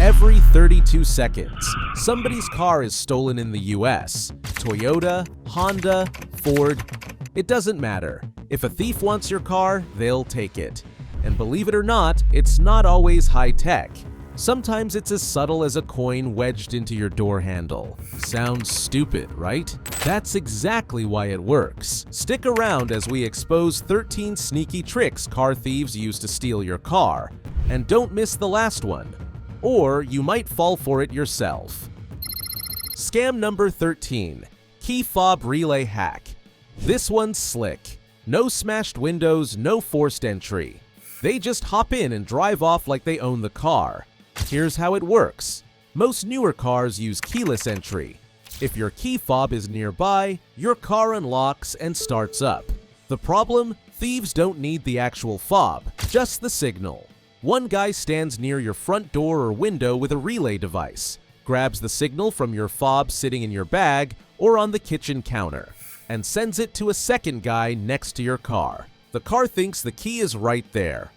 Every 32 seconds, somebody's car is stolen in the US. Toyota, Honda, Ford, it doesn't matter. If a thief wants your car, they'll take it. And believe it or not, it's not always high-tech. Sometimes it's as subtle as a coin wedged into your door handle. Sounds stupid, right? That's exactly why it works. Stick around as we expose 13 sneaky tricks car thieves use to steal your car. And don't miss the last one, or you might fall for it yourself. Scam number 13. Key fob relay hack. This one's slick. No smashed windows, no forced entry. They just hop in and drive off like they own the car. Here's how it works. Most newer cars use keyless entry. If your key fob is nearby, your car unlocks and starts up. The problem? Thieves don't need the actual fob, just the signal. One guy stands near your front door or window with a relay device, grabs the signal from your fob sitting in your bag or on the kitchen counter, and sends it to a second guy next to your car. The car thinks the key is right there.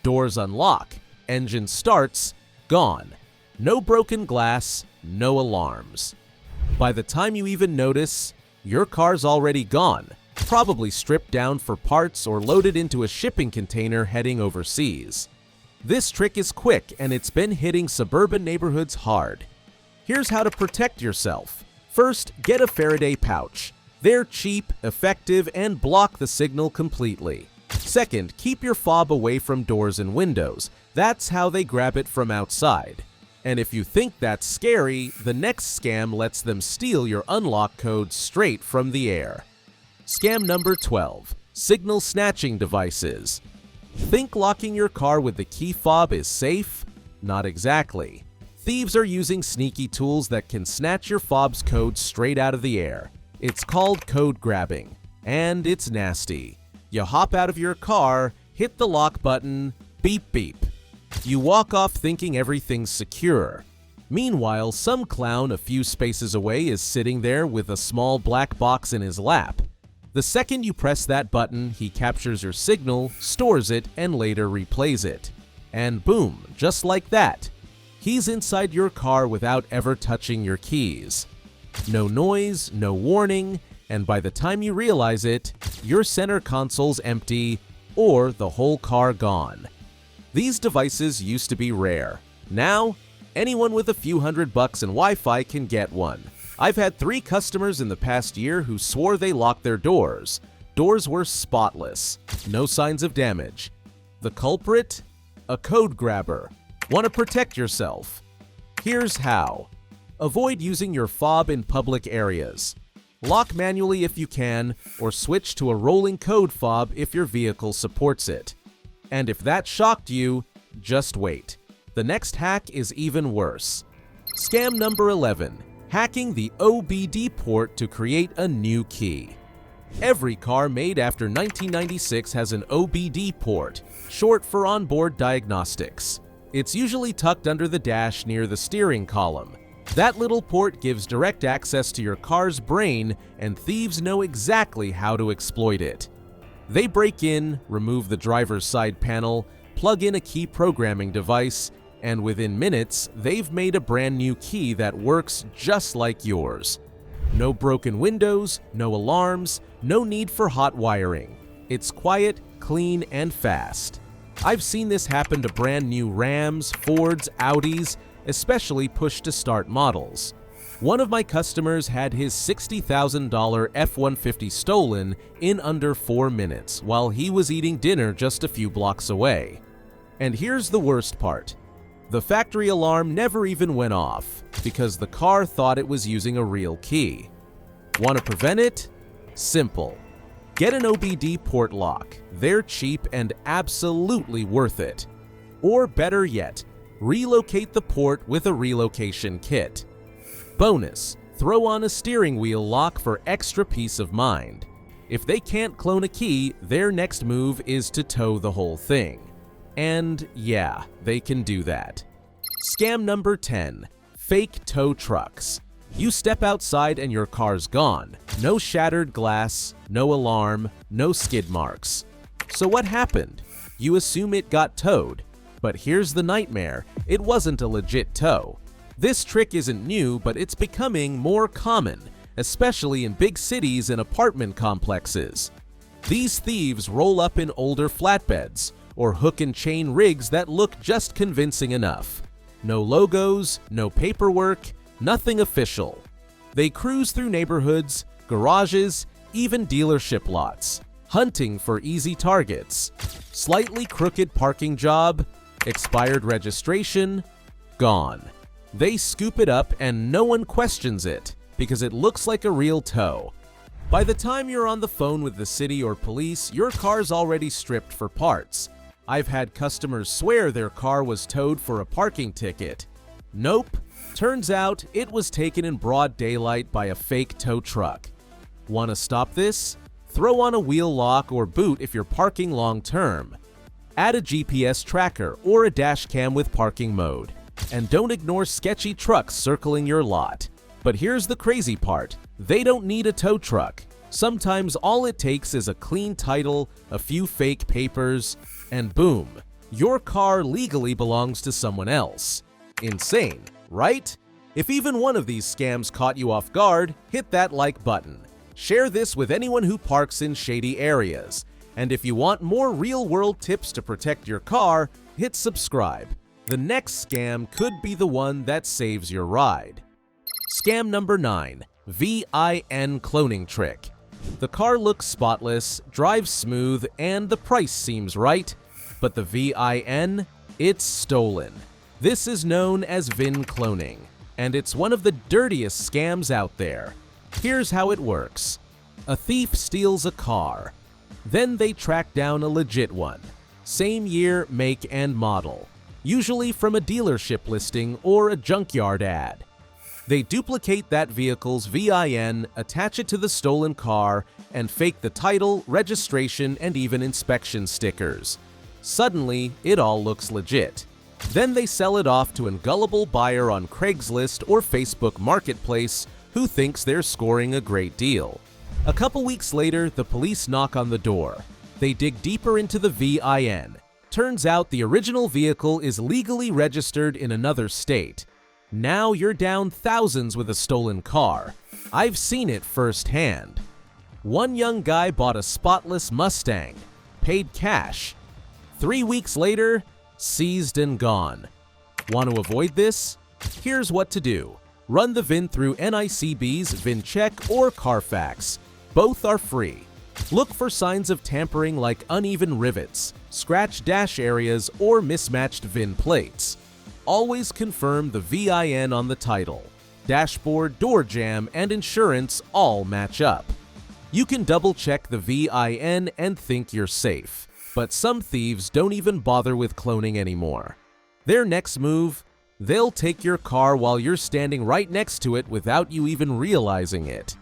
Doors unlock, engine starts, gone. No broken glass, no alarms. By the time you even notice, your car's already gone, probably stripped down for parts or loaded into a shipping container heading overseas. This trick is quick and it's been hitting suburban neighborhoods hard. Here's how to protect yourself. First, get a Faraday pouch. They're cheap, effective, and block the signal completely. Second, keep your fob away from doors and windows. That's how they grab it from outside. And if you think that's scary, the next scam lets them steal your unlock code straight from the air. Scam number 12. Signal snatching devices. Think locking your car with the key fob is safe? Not exactly. Thieves are using sneaky tools that can snatch your fob's code straight out of the air. It's called code grabbing, and it's nasty. You hop out of your car, hit the lock button, beep beep. You walk off thinking everything's secure. Meanwhile, some clown a few spaces away is sitting there with a small black box in his lap. The second you press that button, he captures your signal, stores it, and later replays it. And boom, just like that, he's inside your car without ever touching your keys. No noise, no warning, and by the time you realize it, your center console's empty or the whole car gone. These devices used to be rare. Now, anyone with a few $100 and Wi-Fi can get one. I've had 3 customers in the past year who swore they locked their doors. Doors were spotless, no signs of damage. The culprit? A code grabber. Want to protect yourself? Here's how. Avoid using your fob in public areas. Lock manually if you can, or switch to a rolling code fob if your vehicle supports it. And if that shocked you, just wait. The next hack is even worse. Scam number 11. Hacking the OBD port to create a new key. Every car made after 1996 has an OBD port, short for onboard diagnostics. It's usually tucked under the dash near the steering column. That little port gives direct access to your car's brain, and thieves know exactly how to exploit it. They break in, remove the driver's side panel, plug in a key programming device, and within minutes, they've made a brand new key that works just like yours. No broken windows, no alarms, no need for hot wiring. It's quiet, clean, and fast. I've seen this happen to brand new Rams, Fords, Audis, especially push-to-start models. One of my customers had his $60,000 F-150 stolen in under 4 minutes while he was eating dinner just a few blocks away. And here's the worst part. The factory alarm never even went off because the car thought it was using a real key. Want to prevent it? Simple. Get an OBD port lock. They're cheap and absolutely worth it. Or better yet, relocate the port with a relocation kit. Bonus, throw on a steering wheel lock for extra peace of mind. If they can't clone a key, their next move is to tow the whole thing. And yeah, they can do that. Scam number 10. Fake tow trucks. You step outside and your car's gone. No shattered glass, no alarm, no skid marks. So what happened? You assume it got towed. But here's the nightmare, it wasn't a legit tow. This trick isn't new, but it's becoming more common, especially in big cities and apartment complexes. These thieves roll up in older flatbeds, or hook and chain rigs that look just convincing enough. No logos, no paperwork, nothing official. They cruise through neighborhoods, garages, even dealership lots, hunting for easy targets. Slightly crooked parking job, expired registration, gone. They scoop it up and no one questions it because it looks like a real tow. By the time you're on the phone with the city or police, your car's already stripped for parts. I've had customers swear their car was towed for a parking ticket. Nope. Turns out it was taken in broad daylight by a fake tow truck. Want to stop this? Throw on a wheel lock or boot if you're parking long term. Add a GPS tracker or a dash cam with parking mode. And don't ignore sketchy trucks circling your lot. But here's the crazy part. They don't need a tow truck. Sometimes all it takes is a clean title, a few fake papers, and boom, your car legally belongs to someone else. Insane, right? If even one of these scams caught you off guard, hit that like button. Share this with anyone who parks in shady areas. And if you want more real-world tips to protect your car, hit subscribe. The next scam could be the one that saves your ride. Scam number 9. VIN cloning trick. The car looks spotless, drives smooth, and the price seems right. But the VIN? It's stolen. This is known as VIN cloning, and it's one of the dirtiest scams out there. Here's how it works. A thief steals a car. Then they track down a legit one. Same year, make, and model. Usually from a dealership listing or a junkyard ad. They duplicate that vehicle's VIN, attach it to the stolen car, and fake the title, registration, and even inspection stickers. Suddenly, it all looks legit. Then they sell it off to a gullible buyer on Craigslist or Facebook Marketplace who thinks they're scoring a great deal. A couple weeks later, the police knock on the door. They dig deeper into the VIN. Turns out the original vehicle is legally registered in another state. Now you're down thousands with a stolen car. I've seen it firsthand. One young guy bought a spotless Mustang, paid cash. 3 weeks later, seized and gone. Want to avoid this? Here's what to do. Run the VIN through NICB's VINcheck or Carfax. Both are free. Look for signs of tampering like uneven rivets, scratched dash areas, or mismatched VIN plates. Always confirm the VIN on the title. Dashboard, door jamb, and insurance all match up. You can double-check the VIN and think you're safe. But some thieves don't even bother with cloning anymore. Their next move? They'll take your car while you're standing right next to it without you even realizing it.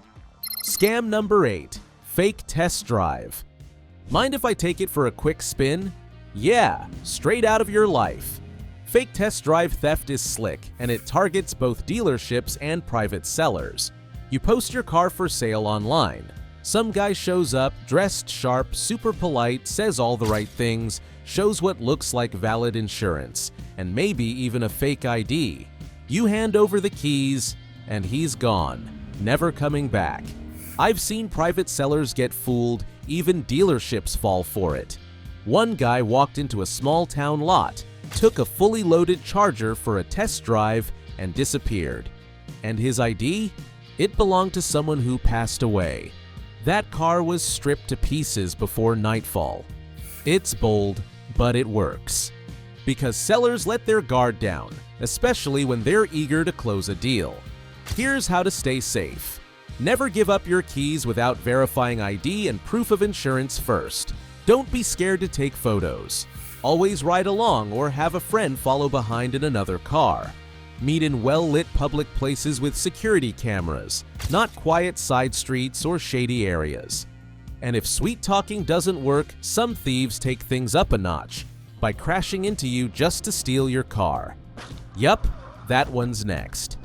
Scam number 8. Fake test drive. Mind if I take it for a quick spin? Yeah, straight out of your life. Fake test drive theft is slick, and it targets both dealerships and private sellers. You post your car for sale online. Some guy shows up, dressed sharp, super polite, says all the right things, shows what looks like valid insurance, and maybe even a fake ID. You hand over the keys, and he's gone, never coming back. I've seen private sellers get fooled, even dealerships fall for it. One guy walked into a small town lot, took a fully loaded Charger for a test drive, and disappeared. And his ID? It belonged to someone who passed away. That car was stripped to pieces before nightfall. It's bold, but it works. Because sellers let their guard down, especially when they're eager to close a deal. Here's how to stay safe. Never give up your keys without verifying ID and proof of insurance first. Don't be scared to take photos. Always ride along or have a friend follow behind in another car. Meet in well-lit public places with security cameras, not quiet side streets or shady areas. And if sweet-talking doesn't work, some thieves take things up a notch by crashing into you just to steal your car. Yup, that one's next.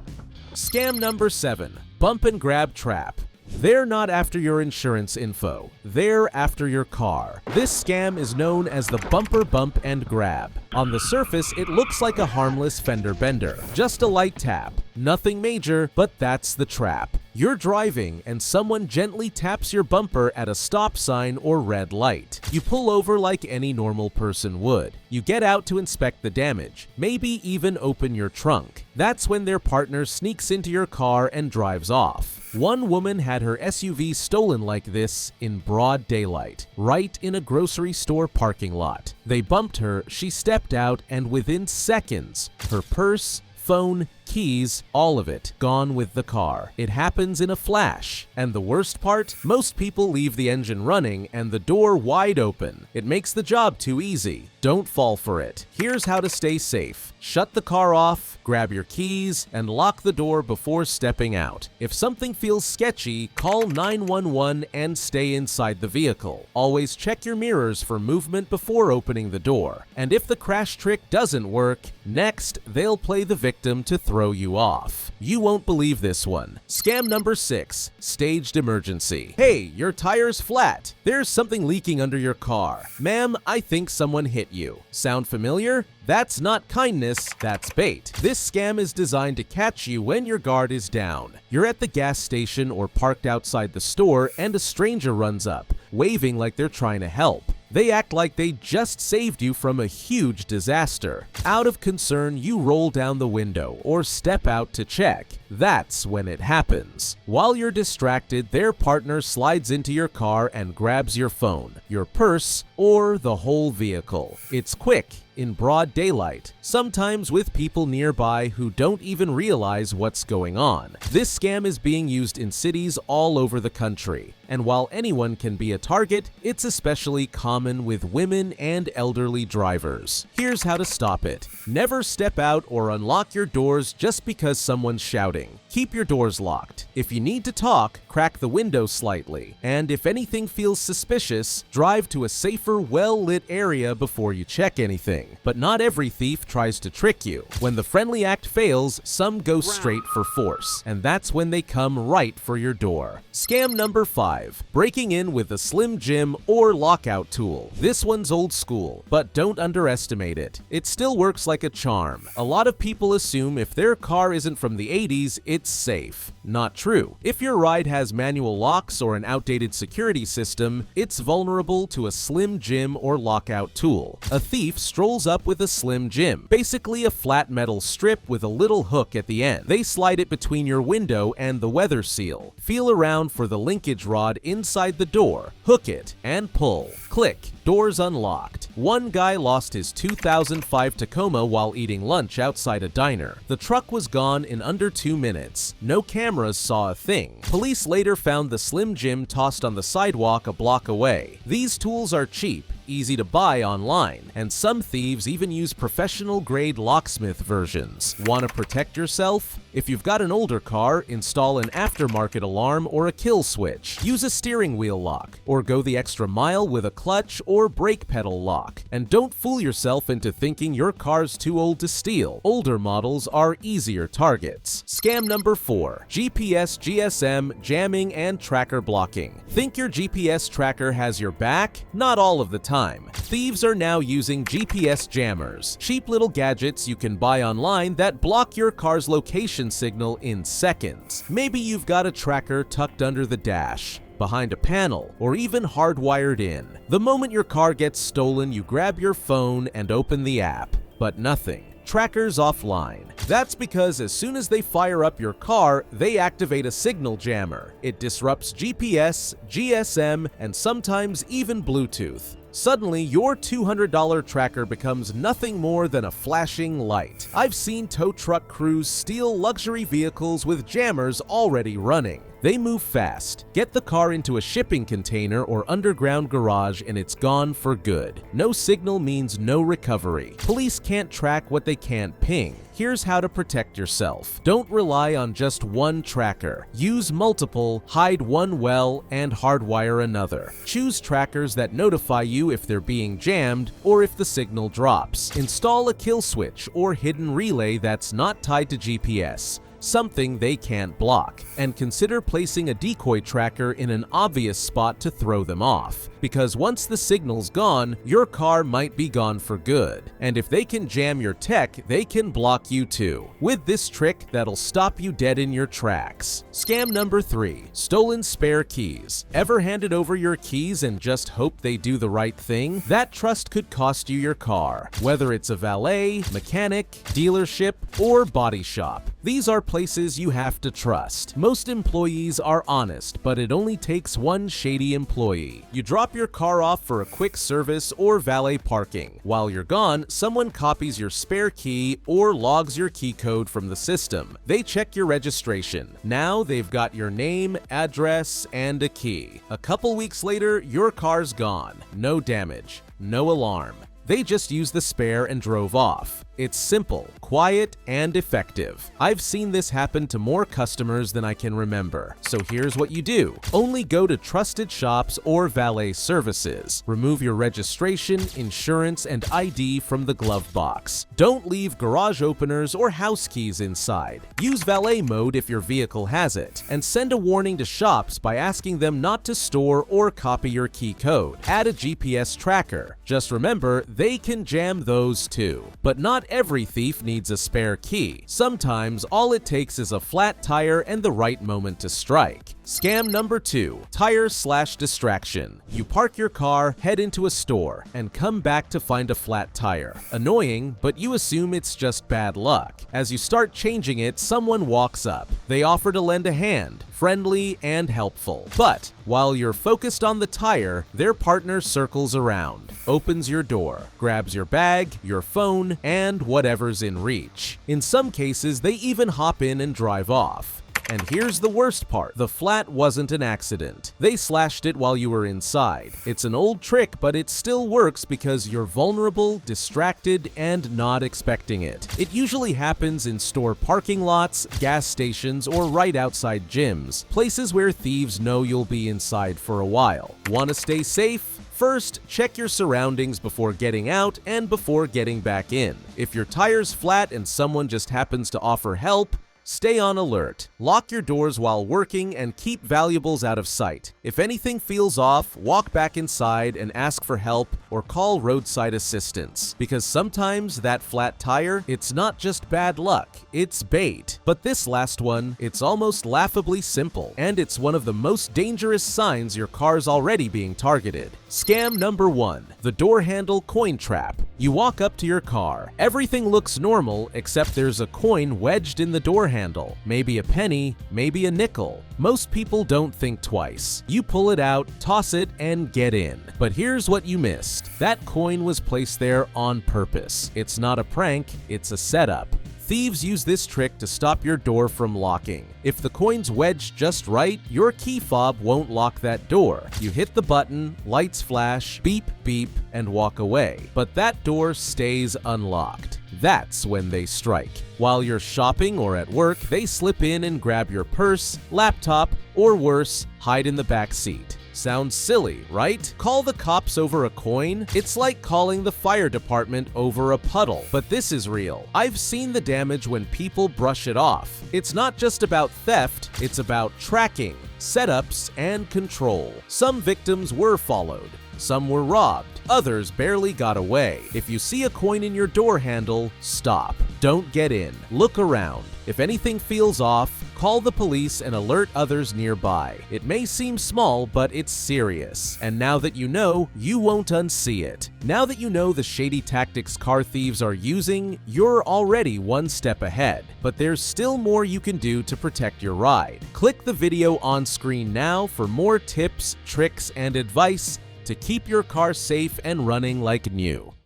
Scam number 7. Bump and grab trap. They're not after your insurance info, they're after your car. This scam is known as the bumper bump and grab. On the surface, it looks like a harmless fender bender. Just a light tap. Nothing major, but that's the trap. You're driving and someone gently taps your bumper at a stop sign or red light. You pull over like any normal person would. You get out to inspect the damage, maybe even open your trunk. That's when their partner sneaks into your car and drives off. One woman had her SUV stolen like this in broad daylight, right in a grocery store parking lot. They bumped her, she stepped out, and within seconds, her purse, phone, keys, all of it, gone with the car. It happens in a flash. And the worst part? Most people leave the engine running and the door wide open. It makes the job too easy. Don't fall for it. Here's how to stay safe. Shut the car off, grab your keys, and lock the door before stepping out. If something feels sketchy, call 911 and stay inside the vehicle. Always check your mirrors for movement before opening the door. And if the crash trick doesn't work, next, they'll play the victim to throw you off. You won't believe this one. Scam number 6, staged emergency. Hey, your tire's flat. There's something leaking under your car. Ma'am, I think someone hit you. Sound familiar? That's not kindness, that's bait. This scam is designed to catch you when your guard is down. You're at the gas station or parked outside the store and a stranger runs up, waving like they're trying to help. They act like they just saved you from a huge disaster. Out of concern, you roll down the window or step out to check. That's when it happens. While you're distracted, their partner slides into your car and grabs your phone, your purse, or the whole vehicle. It's quick, in broad daylight, sometimes with people nearby who don't even realize what's going on. This scam is being used in cities all over the country, and while anyone can be a target, it's especially common with women and elderly drivers. Here's how to stop it. Never step out or unlock your doors just because someone's shouting. Keep your doors locked. If you need to talk, crack the window slightly. And if anything feels suspicious, drive to a safer, well-lit area before you check anything. But not every thief tries to trick you. When the friendly act fails, some go straight for force. And that's when they come right for your door. Scam number 5, breaking in with a Slim Jim or lockout tool. This one's old school, but don't underestimate it. It still works like a charm. A lot of people assume if their car isn't from the 80s, it's safe. Not true. If your ride has manual locks or an outdated security system, it's vulnerable to a Slim Jim or lockout tool. A thief strolls up with a Slim Jim, basically a flat metal strip with a little hook at the end. They slide it between your window and the weather seal. Feel around for the linkage rod inside the door, hook it, and pull. Click. Doors unlocked. One guy lost his 2005 Tacoma while eating lunch outside a diner. The truck was gone in under 2 minutes. No cameras saw a thing. Police later found the Slim Jim tossed on the sidewalk a block away. These tools are cheap, easy to buy online, and some thieves even use professional-grade locksmith versions. Want to protect yourself? If you've got an older car, install an aftermarket alarm or a kill switch. Use a steering wheel lock, or go the extra mile with a clutch or brake pedal lock. And don't fool yourself into thinking your car's too old to steal. Older models are easier targets. Scam number 4, GPS, GSM, jamming, and tracker blocking. Think your GPS tracker has your back? Not all of the time. Thieves are now using GPS jammers, cheap little gadgets you can buy online that block your car's location signal in seconds. Maybe you've got a tracker tucked under the dash, behind a panel, or even hardwired in. The moment your car gets stolen, you grab your phone and open the app, but nothing. Tracker's offline. That's because as soon as they fire up your car, they activate a signal jammer. It disrupts GPS, GSM, and sometimes even Bluetooth. Suddenly, your $200 tracker becomes nothing more than a flashing light. I've seen tow truck crews steal luxury vehicles with jammers already running. They move fast. Get the car into a shipping container or underground garage and it's gone for good. No signal means no recovery. Police can't track what they can't ping. Here's how to protect yourself. Don't rely on just one tracker. Use multiple, hide one well, and hardwire another. Choose trackers that notify you if they're being jammed or if the signal drops. Install a kill switch or hidden relay that's not tied to GPS, something they can't block. And consider placing a decoy tracker in an obvious spot to throw them off. because once the signal's gone, your car might be gone for good. And if they can jam your tech, they can block you too. With this trick, that'll stop you dead in your tracks. Scam number 3. Stolen spare keys. Ever handed over your keys and just hope they do the right thing? That trust could cost you your car, whether it's a valet, mechanic, dealership, or body shop. These are places you have to trust. Most employees are honest, but it only takes one shady employee. You drop your car off for a quick service or valet parking. While you're gone, someone copies your spare key or logs your key code from the system. They check your registration. Now they've got your name, address, and a key. A couple weeks later, your car's gone. No damage, no alarm. They just used the spare and drove off. It's simple, quiet, and effective. I've seen this happen to more customers than I can remember. So here's what you do. Only go to trusted shops or valet services. Remove your registration, insurance, and ID from the glove box. Don't leave garage openers or house keys inside. Use valet mode if your vehicle has it. And send a warning to shops by asking them not to store or copy your key code. Add a GPS tracker. Just remember, they can jam those too. But not every thief needs a spare key. Sometimes all it takes is a flat tire and the right moment to strike. Scam number 2. Tire/distraction. You park your car, head into a store, and come back to find a flat tire. Annoying, but you assume it's just bad luck. As you start changing it, someone walks up. They offer to lend a hand, friendly and helpful. But while you're focused on the tire, their partner circles around, opens your door, grabs your bag, your phone, and whatever's in reach. In some cases, they even hop in and drive off. And here's the worst part. The flat wasn't an accident. They slashed it while you were inside. It's an old trick, but it still works because you're vulnerable, distracted, and not expecting it. It usually happens in store parking lots, gas stations, or right outside gyms, places where thieves know you'll be inside for a while. Want to stay safe? First, check your surroundings before getting out and before getting back in. If your tire's flat and someone just happens to offer help, stay on alert. Lock your doors while working and keep valuables out of sight. If anything feels off, walk back inside and ask for help or call roadside assistance. Because sometimes that flat tire, it's not just bad luck, it's bait. But this last one, it's almost laughably simple, and it's one of the most dangerous signs your car's already being targeted. Scam number 1. The door handle coin trap. You walk up to your car. Everything looks normal except there's a coin wedged in the door handle. Maybe a penny, maybe a nickel. Most people don't think twice. You pull it out, toss it, and get in. But here's what you missed. That coin was placed there on purpose. It's not a prank, it's a setup. Thieves use this trick to stop your door from locking. If the coin's wedged just right, your key fob won't lock that door. You hit the button, lights flash, beep beep, and walk away. But that door stays unlocked. That's when they strike. While you're shopping or at work, they slip in and grab your purse, laptop, or worse, hide in the back seat. Sounds silly, right? Call the cops over a coin? It's like calling the fire department over a puddle. But this is real. I've seen the damage when people brush it off. It's not just about theft, it's about tracking, setups, and control. Some victims were followed. Some were robbed. Others barely got away. If you see a coin in your door handle, stop. Don't get in. Look around. If anything feels off, call the police and alert others nearby. It may seem small, but it's serious. And now that you know, you won't unsee it. Now that you know the shady tactics car thieves are using, you're already one step ahead. But there's still more you can do to protect your ride. Click the video on screen now for more tips, tricks, and advice to keep your car safe and running like new.